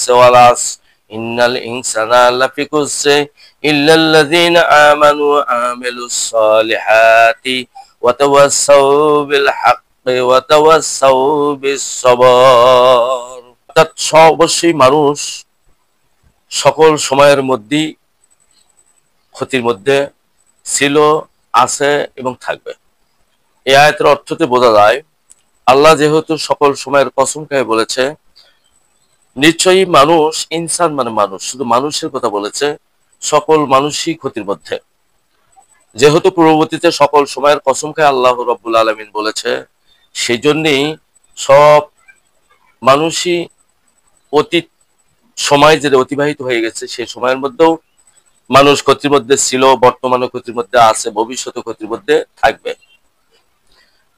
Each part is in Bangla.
বুঝাচ্ছে ওয়ালাস ইন্নাল ইনসানা লাফি খুসর ইল্লাল্লাযীনা আমানু ওয়া আমিলুস সালিহাতি ওয়া তাওয়াসসাউ বিল হাক্কি ওয়া তাওয়াসসাউ বিস সবর। অর্থাৎ অবশ্যই মানুষ সকল সময়ের মধ্যেই ক্ষতির মধ্যে ছিল, আছে এবং থাকবে। এই আয়াতের অর্থতে বোঝা যায় আল্লাহ যেহেতু সকল সময়ের কসম খেয়ে বলেছে, নিশ্চয়ই মানুষ, ইনসান মানে মানুষ, শুধু মানুষের কথা বলেছে, সকল মানুষই ক্ষতির মধ্যে। যেহেতু পূর্ববর্তীতে সকল সময়ের কসম খেয়ে আল্লাহ রাব্বুল আলামিন বলেছে, সেই জন্যই সব মানুষই অতীত সময় যেটা অতিবাহিত হয়ে গেছে সেই সময়ের মধ্যেও মানুষ ক্ষতির মধ্যে ছিল, বর্তমানে ক্ষতির মধ্যে আছে, ভবিষ্যতে ক্ষতির মধ্যে থাকবে।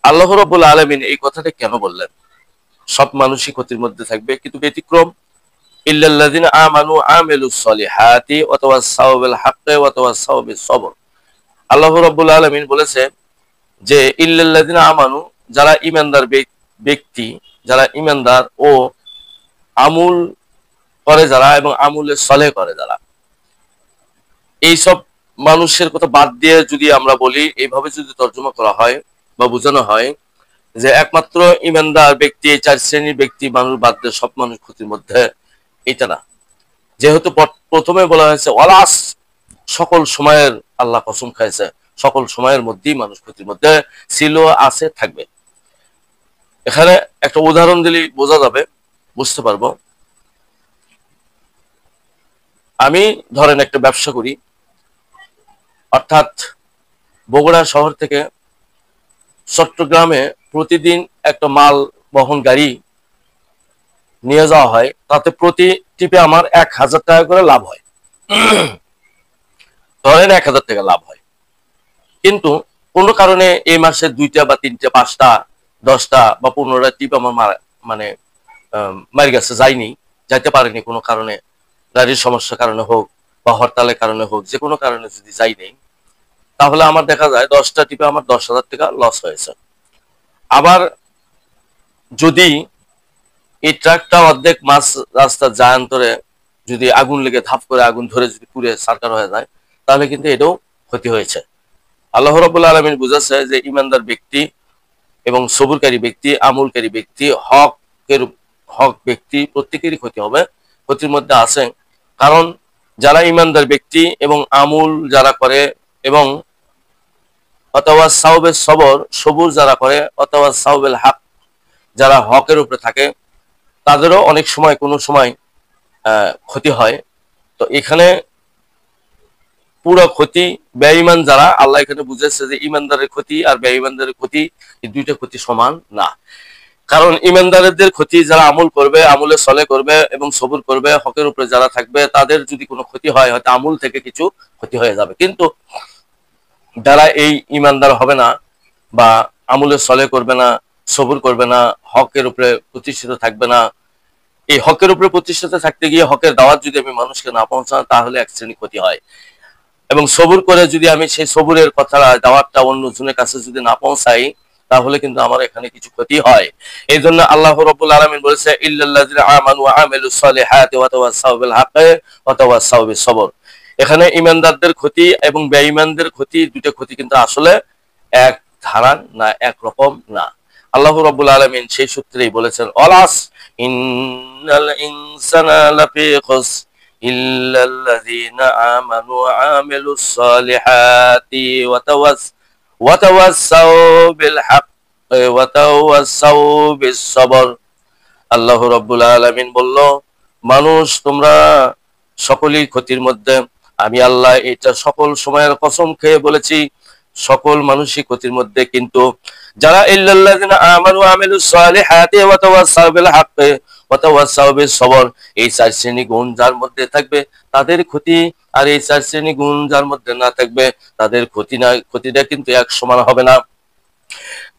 আল্লাহ রাব্বুল আলামিন এই কথাটা কেন বললেন? সব মানুষই ক্ষতির মধ্যে থাকবে, কিন্তু ব্যতিক্রম ইল্লাল্লাযিনা আমানু ওয়া আমিলুস সলিহাতি ওয়া তাওয়াসসাউ বিল হাক্কি ওয়া তাওয়াসসাউ বিস সবর। আল্লাহ রাব্বুল আলামিন বলেছে যে ইল্লাল্লাযিনা আমানু, যারা ঈমানদার ব্যক্তি, যারা ঈমানদার ও আমল করে যারা এবং আমলে সলেহ করে যারা, এই সব মানুষের কথা বাদ দিয়ে যদি আমরা বলি, এইভাবে যদি তর্জমা করা হয় বা বোঝানো হয় যে একমাত্র ঈমানদার ব্যক্তি, এই চার শ্রেণীর ব্যক্তি মানুষ বাদ দিয়ে সব মানুষ ক্ষতির মধ্যে, এটা না। যেহেতু প্রথমে বলা হয়েছে ওয়ালাস, সকল সময়ের আল্লাহ কসম খাইছে, সকল সময়ের মধ্যেই মানুষ ক্ষতির মধ্যে ছিল, আছে, থাকবে। এখানে একটা উদাহরণ দিলে বোঝা যাবে, বুঝতে পারবো। আমি ধরেন একটা ব্যবসা করি, অর্থাৎ বগুড়া শহর থেকে চট্টগ্রামে প্রতিদিন একটা মাল বহন গাড়ি নিয়ে যাওয়া হয়, তাতে প্রতি টিপে আমার 1000 টাকা করে লাভ হয়। ধরেন 1000 টাকা লাভ হয়, কিন্তু কোনো কারণে এই মাসে 2টা বা 3টা 5টা 10টা বা 15টা টিপ আমার মানে মারি গেছে, যাইনি, যাইতে পারেনি কোনো কারণে, গাড়ির সমস্যার কারণে হোক বা হরতালের কারণে হোক, যে কোনো কারণে যদি যাই নেই, তাহলে আমার দেখা যায় 10টা টিপে আমার 10,000 টাকা লস হয়েছে। আবার যদি এই ট্রাকটা অর্ধেক মাছ রাস্তা জায়ান্তরে যদি আগুন লেগে ধাপ করে আগুন ধরে যদি পুড়ে সারকার হয়ে যায়, তাহলে কিন্তু এটাও ক্ষতি হয়েছে। আল্লাহ রাব্বুল আলামিন বুঝাচ্ছে যে ঈমানদার ব্যক্তি এবং সবুরকারী ব্যক্তি, আমলকারী ব্যক্তি, হক ব্যক্তি প্রত্যেকেরই ক্ষতি হবে, ক্ষতির মধ্যে আছে। কারণ যারা ঈমানদার ব্যক্তি এবং আমল যারা করে এবং অথবা সাওবের সবর, সবুর যারা করে, অথবা সাওবেল হক, যারা হকের উপরে থাকে, তাদেরও অনেক সময় কোনো সময় ক্ষতি হয়। তো এখানে পুরো ক্ষতি বেঈমান যারা, আল্লাহ এখানে বুঝাচ্ছে যে ঈমানদারের ক্ষতি আর বেঈমানদারের ক্ষতি, এই দুইটা ক্ষতি সমান না। কারণ ঈমানদারদের ক্ষতি যারা আমল করবে, আমলে সলে করবে এবং সবুর করবে, হকের উপরে যারা থাকবে, তাদের যদি কোনো ক্ষতি হয়, হয়তো আমল থেকে কিছু ক্ষতি হয়ে যাবে। কিন্তু যারা এই ঈমানদার হবে না বা আমলে সলে করবে না, সবুর করবে না, হকের উপরে প্রতিষ্ঠিত থাকবে না, এই হকের উপরে প্রতিষ্ঠিত থাকতে গিয়ে হকের দাওয়াত যদি আমি মানুষকে না পৌঁছান, তাহলে এক শ্রেণী ক্ষতি হয়। এবং সবুর করে যদি আমি সেই সবুরের কথা, দাওয়াতটা অন্য জনের কাছে যদি না পৌঁছাই, তাহলে কিন্তু আমার এখানে কিছু ক্ষতি হয়। এই জন্য আল্লাহ রাব্বুল আলামিন বলেছে ইল্লাল্লাযিনা আমানু ওয়া আমিলুস সলিহাতি ওয়া তাওয়াসসাউ বিল হাক্কি ওয়া তাওয়াসসাউ বিস সবর। এখানে ঈমানদারদের ক্ষতি এবং বেঈমানদের ক্ষতি, দুটো ক্ষতি কিন্তু আসলে এক ধারার না, এক রকম না। আল্লাহ রাব্বুল আলামিন সেই সূত্রেই বলেছেন ওয়ালাস ইন্নাল ইনসানা লাফি খুসর ইল্লাল্লাযিনা আমানু ওয়া আমিলুস সলিহাতি ওয়া তাওয়াসসাউ বিল হাক্কি ওয়া তাওয়াসসাউ বিস সবর। আল্লাহ রাব্বুল আলামিন বলল, মানুষ তোমরা সকলেই ক্ষতির মধ্যে। আমি আল্লাহ এটা সকল সময়ের কসম খেয়ে বলেছি, সকল মানুষই ক্ষতির মধ্যে। কিন্তু যারা ইল্লাল্লাযিনা আমানু ওয়া আমিলুস সলিহাতি ওয়া তাওয়াসসাউ বিল হাক্কি ওয়া তাওয়াসসাউ বিস সবর, এই চার শ্রেণী গুণ যার মধ্যে থাকবে তাদের ক্ষতি, আর এই চার শ্রেণী গুণ যার মধ্যে না থাকবে তাদের ক্ষতি না, ক্ষতিটা কিন্তু এক সমান হবে না।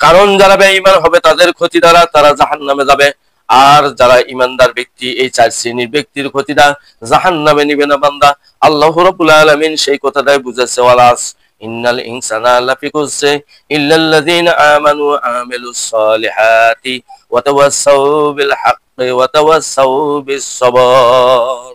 কারণ যারা বেঈমান হবে তাদের ক্ষতি দ্বারা তারা জাহান্নামে যাবে, আর যারা ঈমানদার ব্যক্তি, এই চার শ্রেণীর ব্যক্তির ক্ষতিটা জাহান্নামে নিবে না বান্দা। আল্লাহ রাব্বুল আলামিন সেই কথাটাই বুঝাচ্ছে ওয়ালাস ইন্নাল ইনসানা লাফি খুসর ইল্লাল্লাযীনা আমানু ওয়া আমিলুস সালিহাতি ওয়া তাওয়াসসাউ বিল হাক্কি ওয়া তাওয়াসসাউ বিস সাবর।